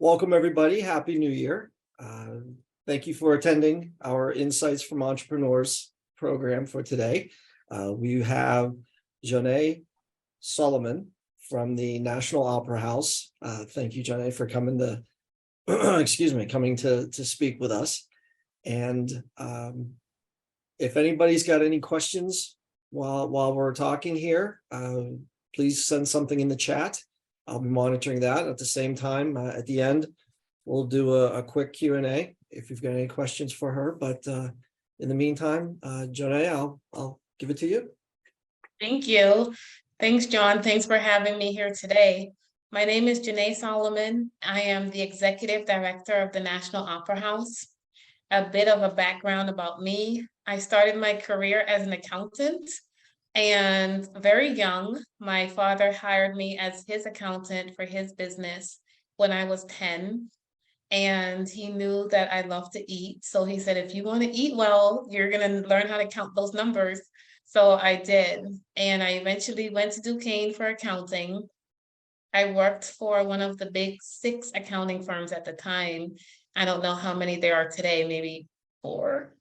Welcome, everybody. Happy New Year. Thank you for attending our Insights from Entrepreneurs program for today. We have Jonnet Solomon from the National Opera House. Thank you, Jonnet, for coming to coming to speak with us. And if anybody's got any questions while we're talking here, please send something in the chat. I'll be monitoring that. At the same time, at the end, we'll do a quick Q&A if you've got any questions for her. But in the meantime, Jonnet, I'll give it to you. Thank you. Thanks, John. Thanks for having me here today. My name is Jonnet Solomon. I am the Executive Director of the National Opera House. A bit of a background about me. I started my career as an accountant. And very young, my father hired me as his accountant for his business when I was 10. And he knew that I love to eat. So he said, if you want to eat well, you're going to learn how to count those numbers. So I did. And I eventually went to Duquesne for accounting. I worked for one of the big 6 accounting firms at the time. I don't know how many there are today, maybe 4.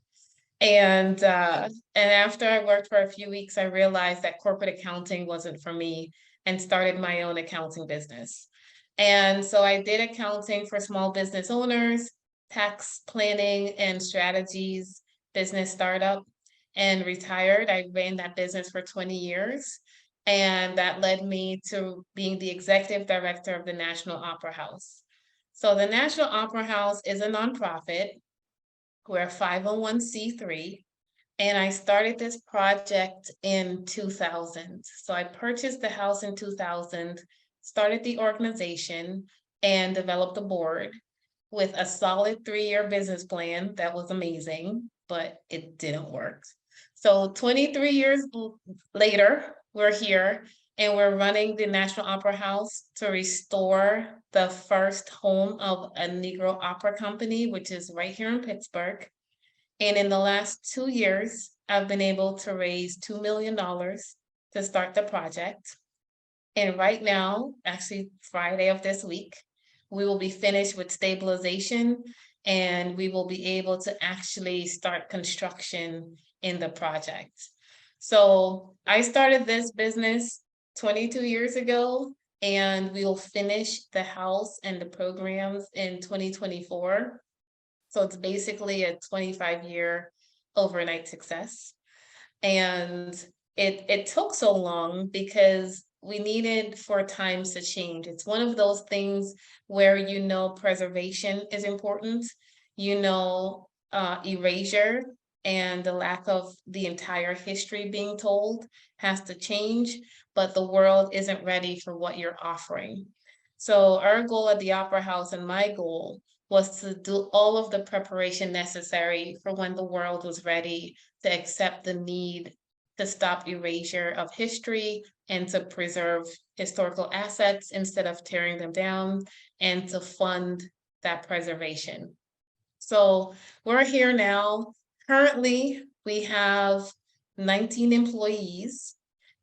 And after I worked for a few weeks, I realized that corporate accounting wasn't for me and started my own accounting business. And so I did accounting for small business owners, tax planning and strategies, business startup, and retired. I ran that business for 20 years. And that led me to being the executive director of the National Opera House. So the National Opera House is a nonprofit. We're a 501c3, and I started this project in 2000. So I purchased the house in 2000, started the organization, and developed a board with a solid 3-year business plan that was amazing, but it didn't work. So 23 years later, we're here, and we're running the National Opera House to restore the first home of a Negro opera company, which is right here in Pittsburgh. And in the last 2 years, I've been able to raise $2 million to start the project. And right now, actually Friday of this week, we will be finished with stabilization, and we will be able to actually start construction in the project. So I started this business 22 years ago, and we will finish the house and the programs in 2024. So it's basically a 25-year overnight success. And it took so long because we needed for times to change. It's one of those things where preservation is important, erasure and the lack of the entire history being told has to change, but the world isn't ready for what you're offering. So our goal at the Opera House, and my goal, was to do all of the preparation necessary for when the world was ready to accept the need to stop erasure of history and to preserve historical assets instead of tearing them down, and to fund that preservation. So we're here now. Currently, we have 19 employees,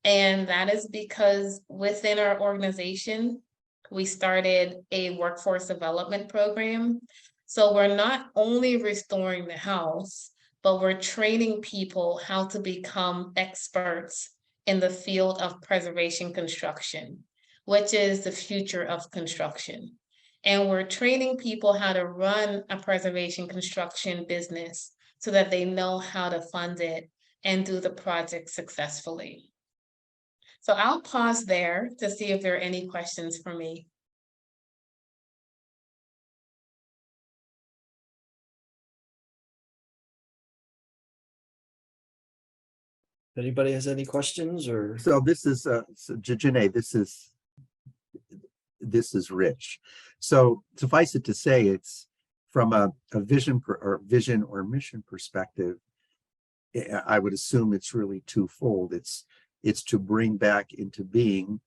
and that is because within our organization, we started a workforce development program. So we're not only restoring the house, but we're training people how to become experts in the field of preservation construction, which is the future of construction. And we're training people how to run a preservation construction business so that they know how to fund it and do the project successfully. So I'll pause there to see if there are any questions for me. If anybody has any questions or? So this is, Jonnet, this is rich. So suffice it to say, it's from a vision or mission perspective, I would assume it's really twofold. It's to bring back into being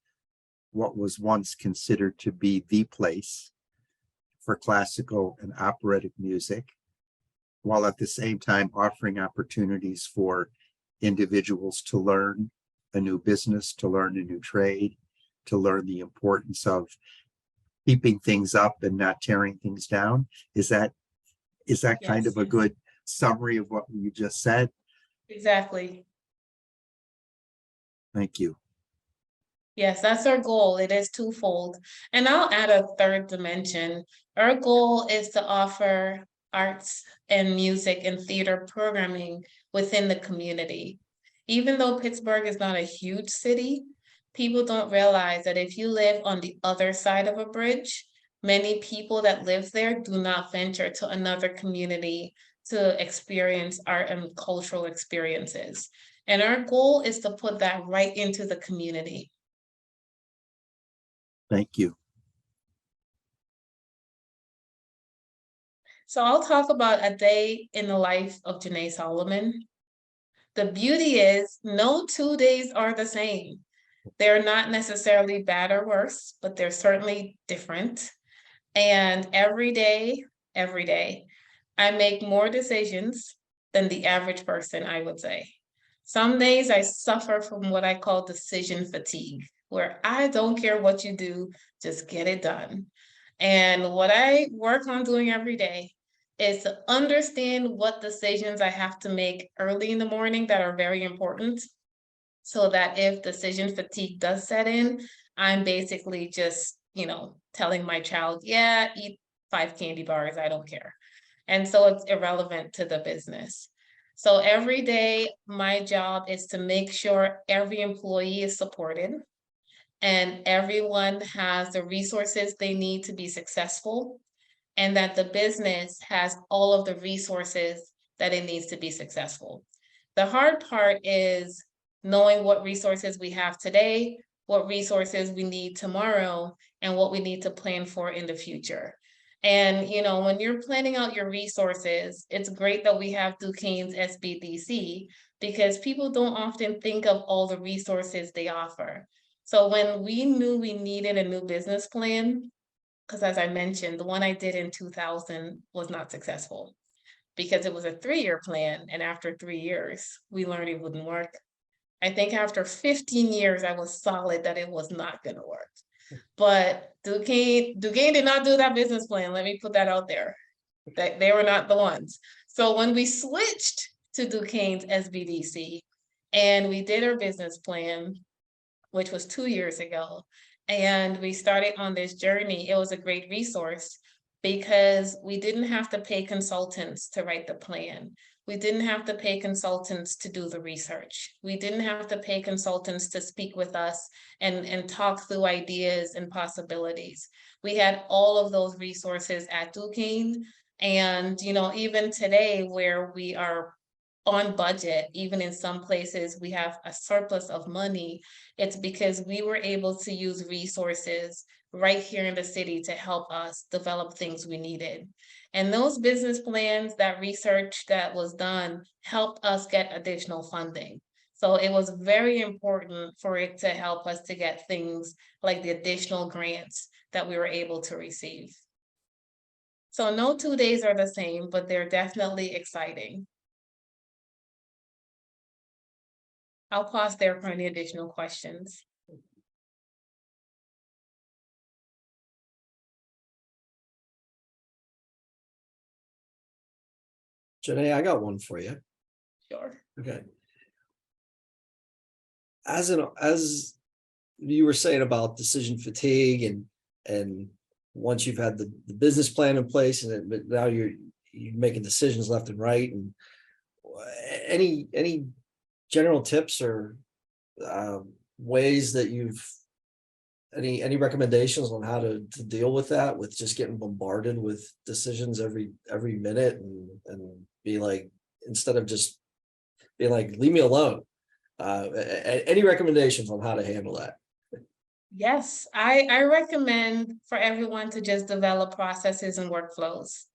what was once considered to be the place for classical and operatic music, while at the same time offering opportunities for individuals to learn a new business, to learn a new trade, to learn the importance of keeping things up and not tearing things down. Is that kind Yes. of a good summary of what you just said? Exactly. Thank you. Yes, that's our goal. It is twofold. And I'll add a third dimension. Our goal is to offer arts and music and theater programming within the community. Even though Pittsburgh is not a huge city, people don't realize that if you live on the other side of a bridge, many people that live there do not venture to another community to experience art and cultural experiences. And our goal is to put that right into the community. Thank you. So I'll talk about a day in the life of Jonnet Solomon. The beauty is no 2 days are the same. They're not necessarily bad or worse, but they're certainly different. And every day, I make more decisions than the average person, I would say. Some days I suffer from what I call decision fatigue, where I don't care what you do, just get it done. And what I work on doing every day is to understand what decisions I have to make early in the morning that are very important, so that if decision fatigue does set in, I'm basically just, telling my child, yeah, eat 5 candy bars, I don't care. And so it's irrelevant to the business. So every day, my job is to make sure every employee is supported and everyone has the resources they need to be successful, and that the business has all of the resources that it needs to be successful. The hard part is knowing what resources we have today, what resources we need tomorrow, and what we need to plan for in the future. And when you're planning out your resources, it's great that we have Duquesne's SBDC, because people don't often think of all the resources they offer. So when we knew we needed a new business plan, because as I mentioned, the one I did in 2000 was not successful because it was a 3-year plan. And after 3 years, we learned it wouldn't work. I think after 15 years, I was solid that it was not going to work. But Duquesne did not do that business plan. Let me put that out there. That they were not the ones. So when we switched to Duquesne's SBDC and we did our business plan, which was 2 years ago, and we started on this journey, it was a great resource because we didn't have to pay consultants to write the plan. We didn't have to pay consultants to do the research. We didn't have to pay consultants to speak with us and talk through ideas and possibilities. We had all of those resources at Duquesne. And, even today where we are on budget, even in some places we have a surplus of money, it's because we were able to use resources right here in the city to help us develop things we needed. And those business plans, that research that was done, helped us get additional funding. So it was very important for it to help us to get things like the additional grants that we were able to receive. So no 2 days are the same, but they're definitely exciting. I'll pause there for any additional questions. Jonnet, I got one for you. Sure. Okay. As you were saying about decision fatigue and once you've had the business plan in place but now you're making decisions left and right, and any general tips or ways that any recommendations on how to deal with that, with just getting bombarded with decisions every minute and be like, instead of just being like, leave me alone. Any recommendations on how to handle that? Yes, I recommend for everyone to just develop processes and workflows.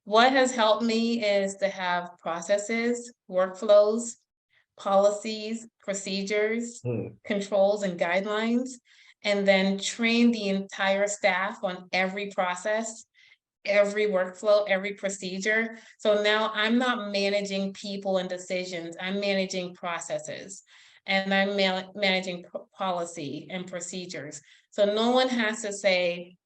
What has helped me is to have processes, workflows, policies, procedures, controls, and guidelines, and then train the entire staff on every process, every workflow, every procedure. So now I'm not managing people and decisions, I'm managing processes, and I'm managing policy and procedures. So no one has to say,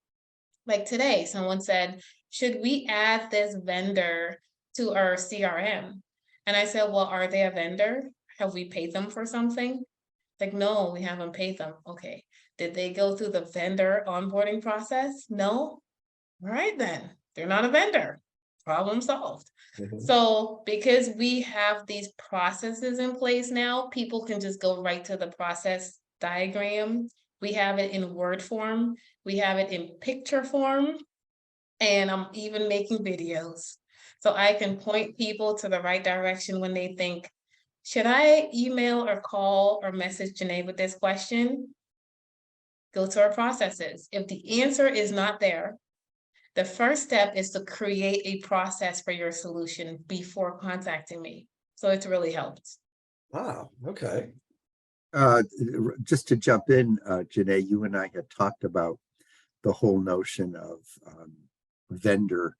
Like today, someone said, should we add this vendor to our CRM? And I said, well, are they a vendor? Have we paid them for something? Like, no, we haven't paid them. Okay. Did they go through the vendor onboarding process? No. All right, then they're not a vendor. Problem solved. So because we have these processes in place now, people can just go right to the process diagram. We have it in Word form. We have it in picture form. And I'm even making videos. So I can point people to the right direction when they think, should I email or call or message Janae with this question? Go to our processes. If the answer is not there, the first step is to create a process for your solution before contacting me. So it's really helped. Wow, okay. Just to jump in, Janae, you and I had talked about the whole notion of vendor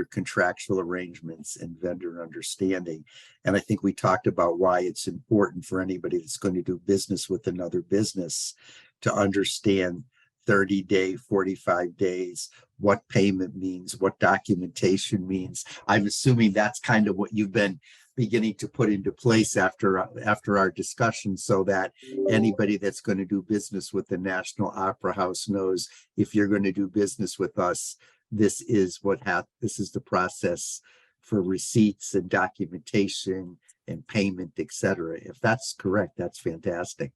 contractual arrangements and vendor understanding. And I think we talked about why it's important for anybody that's going to do business with another business to understand 30-day, 45 days, what payment means, what documentation means. I'm assuming that's kind of what you've been beginning to put into place after our discussion, so that anybody that's going to do business with the National Opera House knows, if you're going to do business with us, this is the process for receipts and documentation and payment, etc. If that's correct, that's fantastic.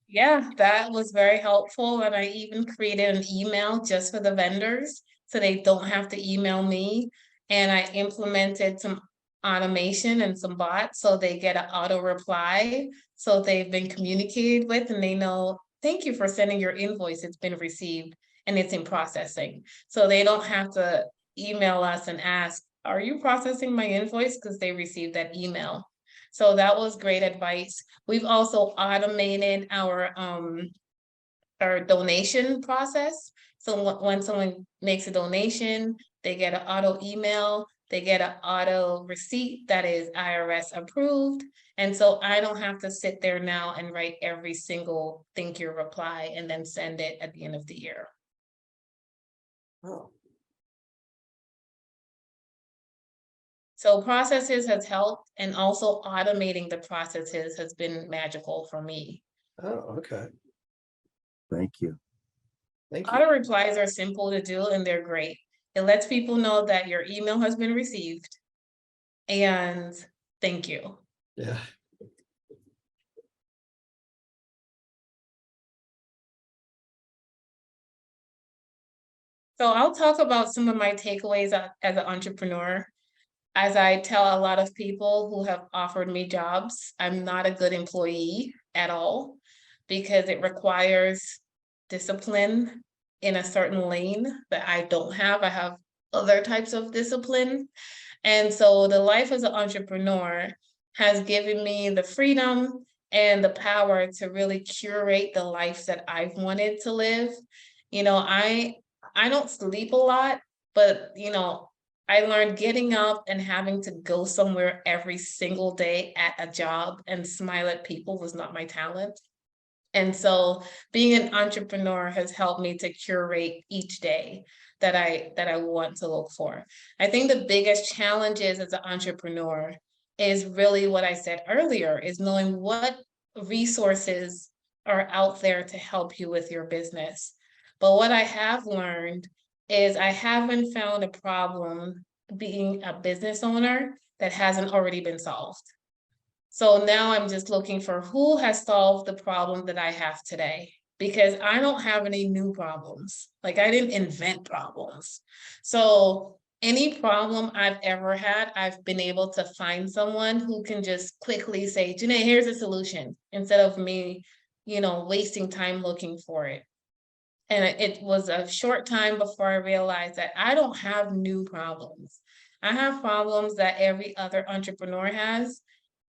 Yeah, that was very helpful. And I even created an email just for the vendors so they don't have to email me. And I implemented some automation and some bots so they get an auto reply. So they've been communicated with and they know, thank you for sending your invoice. It's been received and it's in processing. So they don't have to email us and ask, are you processing my invoice? Because they received that email. So that was great advice. We've also automated our donation process. So when someone makes a donation, they get an auto email, they get an auto receipt that is IRS approved. And so I don't have to sit there now and write every single thank you reply and then send it at the end of the year. Oh, So processes has helped, and also automating the processes has been magical for me. oh, okay. Thank you. Thank you. Auto replies are simple to do and they're great. It lets people know that your email has been received and thank you. Yeah. So I'll talk about some of my takeaways as an entrepreneur. As I tell a lot of people who have offered me jobs, I'm not a good employee at all because it requires discipline in a certain lane that I don't have. I have other types of discipline. And so the life as an entrepreneur has given me the freedom and the power to really curate the life that I've wanted to live. You know, I don't sleep a lot, but you know, I learned getting up and having to go somewhere every single day at a job and smile at people was not my talent. And so being an entrepreneur has helped me to curate each day that I want to look for. I think the biggest challenges as an entrepreneur is really what I said earlier, is knowing what resources are out there to help you with your business. But what I have learned is I haven't found a problem being a business owner that hasn't already been solved. So now I'm just looking for who has solved the problem that I have today, because I don't have any new problems. Like I didn't invent problems. So any problem I've ever had, I've been able to find someone who can just quickly say, Jonnet, here's a solution, instead of me, you know, wasting time looking for it. And it was a short time before I realized that I don't have new problems. I have problems that every other entrepreneur has.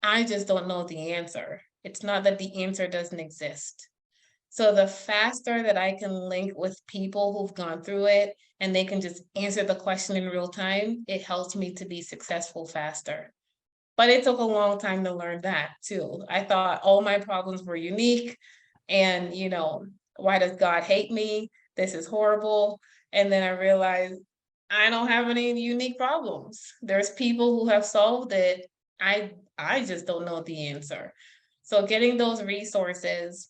I just don't know the answer. It's not that the answer doesn't exist. So the faster that I can link with people who've gone through it and they can just answer the question in real time, it helps me to be successful faster. But it took a long time to learn that too. I thought all my problems were unique and, you know, why does God hate me? This is horrible. And then I realized I don't have any unique problems. There's people who have solved it. I just don't know the answer. So getting those resources,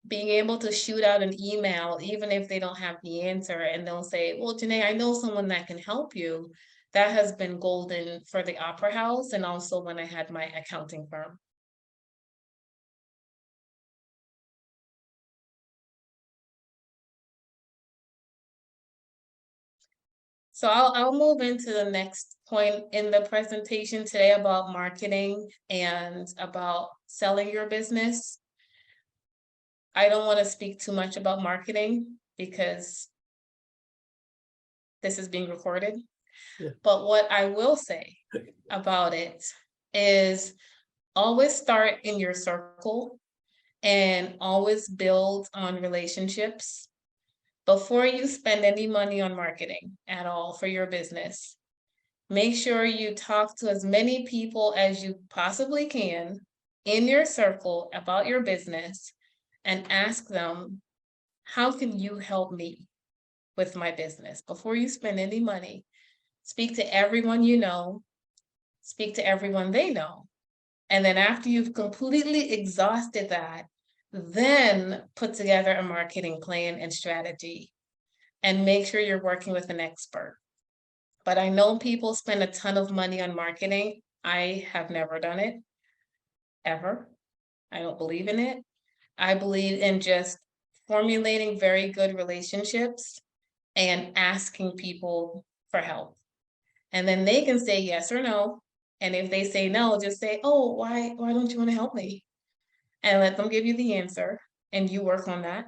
being able to shoot out an email, even if they don't have the answer, and they'll say, well, Janae, I know someone that can help you. That has been golden for the Opera House and also when I had my accounting firm. So I'll move into the next point in the presentation today about marketing and about selling your business. I don't want to speak too much about marketing because this is being recorded. Yeah. But what I will say about it is always start in your circle and always build on relationships. Before you spend any money on marketing at all for your business, make sure you talk to as many people as you possibly can in your circle about your business and ask them, how can you help me with my business? Before you spend any money, speak to everyone you know, speak to everyone they know. And then after you've completely exhausted that, then put together a marketing plan and strategy and make sure you're working with an expert. But I know people spend a ton of money on marketing. I have never done it, ever. I don't believe in it. I believe in just formulating very good relationships and asking people for help. And then they can say yes or no. And if they say no, just say, oh, why don't you want to help me? And let them give you the answer and you work on that.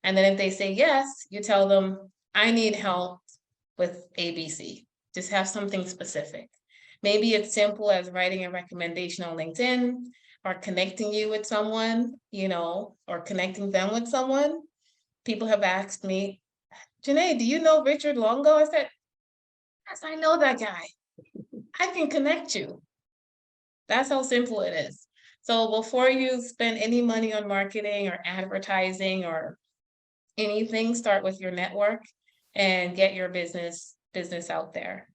And then if they say yes, you tell them, I need help with ABC. Just have something specific. Maybe it's simple as writing a recommendation on LinkedIn or connecting you with someone, or connecting them with someone. People have asked me, Janae, do you know Richard Longo? I said, yes, I know that guy. I can connect you. That's how simple it is. So before you spend any money on marketing or advertising or anything, start with your network and get your business out there.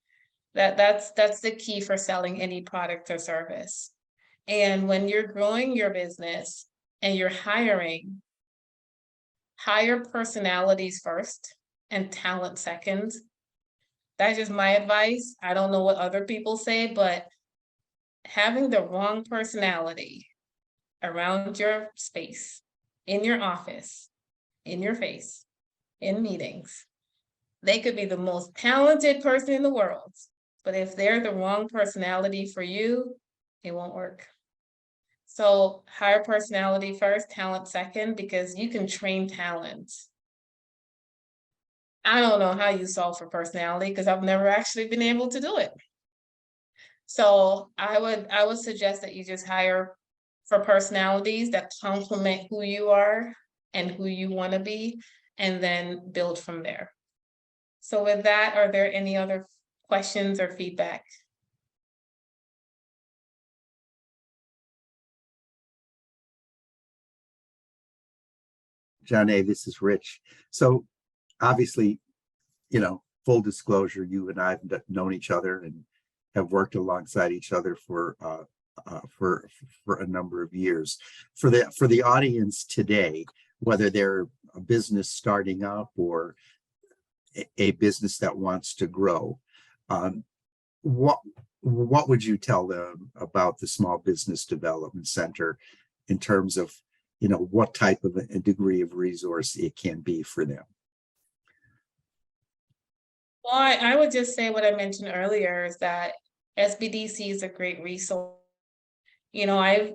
That's the key for selling any product or service. And when you're growing your business and you're hiring, hire personalities first and talent second. That's just my advice. I don't know what other people say, but having the wrong personality around your space, in your office, in your face, in meetings, they could be the most talented person in the world, but if they're the wrong personality for you, it won't work. So hire personality first, talent second, because you can train talent. I don't know how you solve for personality because I've never actually been able to do it. So I would suggest that you just hire for personalities that complement who you are and who you want to be, and then build from there. So with that, are there any other questions or feedback? Jonnet, this is Rich. So obviously, full disclosure, you and I have known each other and have worked alongside each other for a number of years. For the audience today, whether they're a business starting up or a business that wants to grow, what would you tell them about the Small Business Development Center in terms of what type of a degree of resource it can be for them? Well, I would just say what I mentioned earlier is that SBDC is a great resource. I've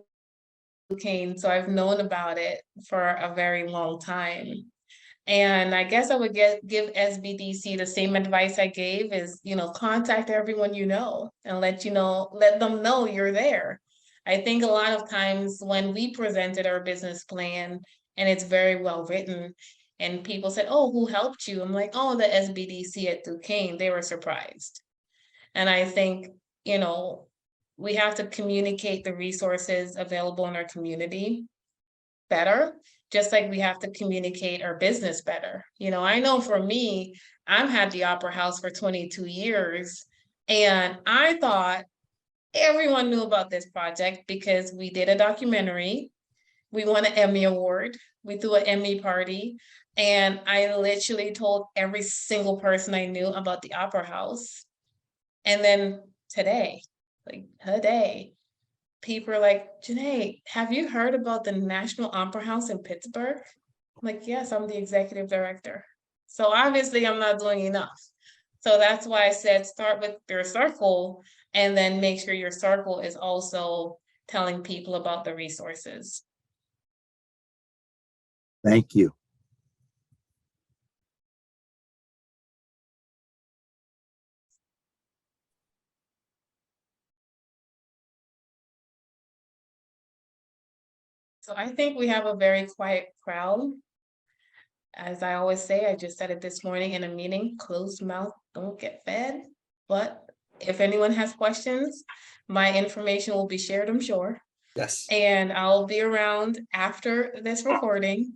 Duquesne, so I've known about it for a very long time. And I guess I would give SBDC the same advice I gave is, contact everyone and let them know you're there. I think a lot of times when we presented our business plan and it's very well written and people said, oh, who helped you? I'm like, oh, the SBDC at Duquesne, they were surprised. And I think, we have to communicate the resources available in our community. better, just like we have to communicate our business better. You know, I know for me, I've had the Opera House for 22 years, and I thought everyone knew about this project because we did a documentary. We won an Emmy Award. We threw an Emmy party. And I literally told every single person I knew about the Opera House. And then today, people are like, Janae, have you heard about the National Opera House in Pittsburgh? I'm like, yes, I'm the executive director. So obviously I'm not doing enough. So that's why I said start with your circle and then make sure your circle is also telling people about the resources. Thank you. So I think we have a very quiet crowd. As I always say, I just said it this morning in a meeting, closed mouth don't get fed. But if anyone has questions, my information will be shared, I'm sure. Yes. And I'll be around after this recording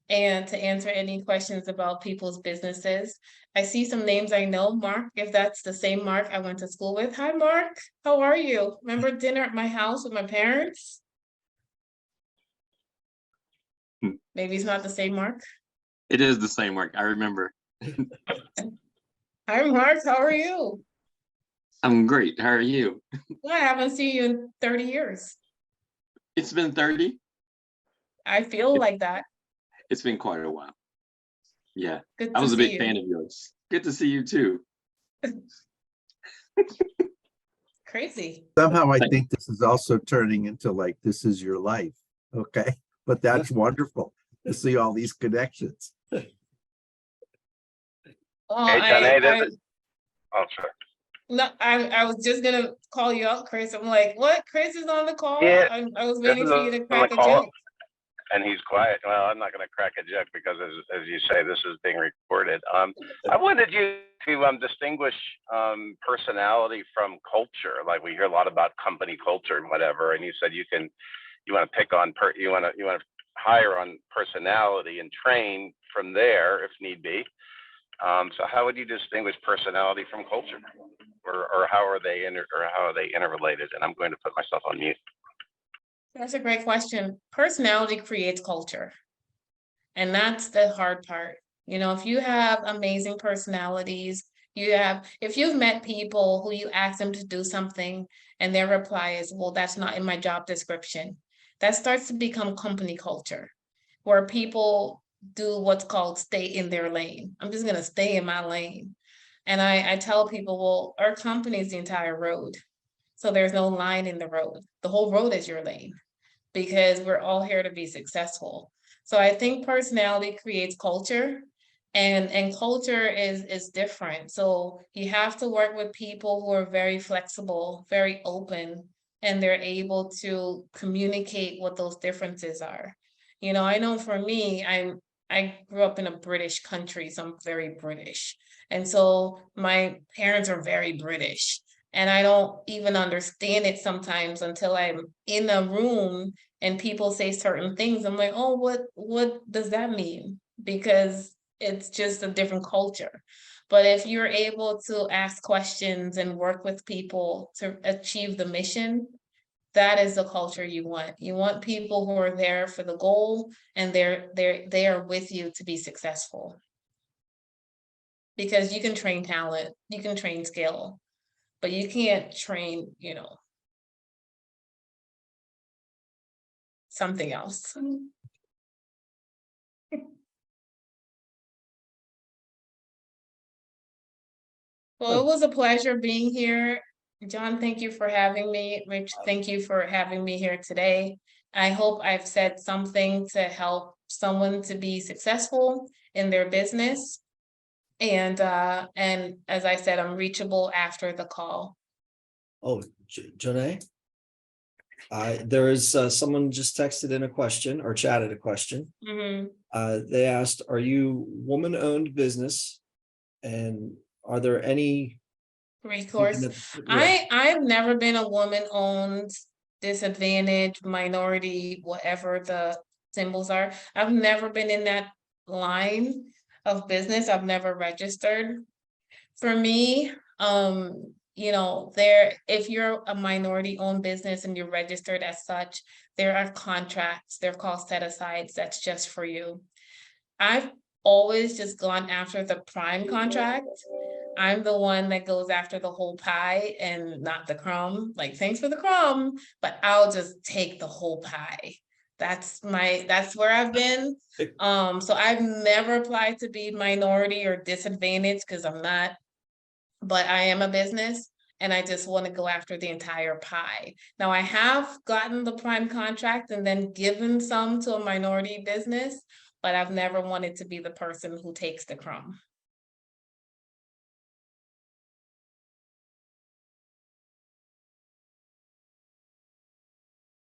and to answer any questions about people's businesses. I see some names I know. Mark, if that's the same Mark I went to school with. Hi, Mark. How are you? Remember dinner at my house with my parents? Maybe it's not the same Mark. It is the same work. I remember. Hi, Mark. How are you? I'm great. How are you? Well, I haven't seen you in 30 years. It's been 30. I feel like that. It's been quite a while. Yeah, Good I to was a see big you. fan of yours. Good to see you too. Crazy. Somehow I Thank think this is also turning into like, this is your life. Okay, but that's wonderful to see all these connections. Well, Hey, Jonnet, this is. Oh, sorry. No, I was just gonna call you out, Chris. I'm like, what? Chris is on the call? Yeah, I was This waiting is for you to on the crack a call, joke. and he's quiet. Well, I'm not going to crack a joke because, as you say, this is being recorded. I wanted you to distinguish personality from culture. Like we hear a lot about company culture and whatever, and you said you want to pick on you want to hire on personality and train from there if need be. So how would you distinguish personality from culture, or how are they interrelated? And I'm going to put myself on mute. That's a great question. Personality creates culture. And that's the hard part. You know, if you have amazing personalities, if you've met people who you ask them to do something and their reply is, well, that's not in my job description, that starts to become company culture, where people do what's called stay in their lane. I'm just gonna stay in my lane. And I tell people, well, our company is the entire road. So there's no line in the road. The whole road is your lane because we're all here to be successful. So I think personality creates culture, and culture is different. So you have to work with people who are very flexible, very open, and they're able to communicate what those differences are. You know, I know for me, I grew up in a British country, so I'm very British. And so my parents are very British. And I don't even understand it sometimes until I'm in a room and people say certain things. I'm like, oh, what does that mean? Because it's just a different culture. But if you're able to ask questions and work with people to achieve the mission, that is the culture you want. You want people who are there for the goal and they are with you to be successful. Because you can train talent, you can train skill, but you can't train, you know, something else. Well, it was a pleasure being here. John, thank you for having me. Rich, thank you for having me here today. I hope I've said something to help someone to be successful in their business. And as I said, I'm reachable after the call. Oh, Jonnet? There is someone just texted in a question or chatted a question. They asked, are you woman-owned business? And are there any Recourse. Yeah. I've never been a woman-owned, disadvantaged, minority, whatever the symbols are. I've never been in that line of business. I've never registered. For me, you know, if you're a minority-owned business and you're registered as such, there are contracts, they're called set-asides, that's just for you. I've always just gone after the prime contract. I'm the one that goes after the whole pie and not the crumb. Like, thanks for the crumb, but I'll just take the whole pie. That's where I've been. So I've never applied to be minority or disadvantaged because I'm not, but I am a business and I just want to go after the entire pie. Now, I have gotten the prime contract and then given some to a minority business, but I've never wanted to be the person who takes the crumb.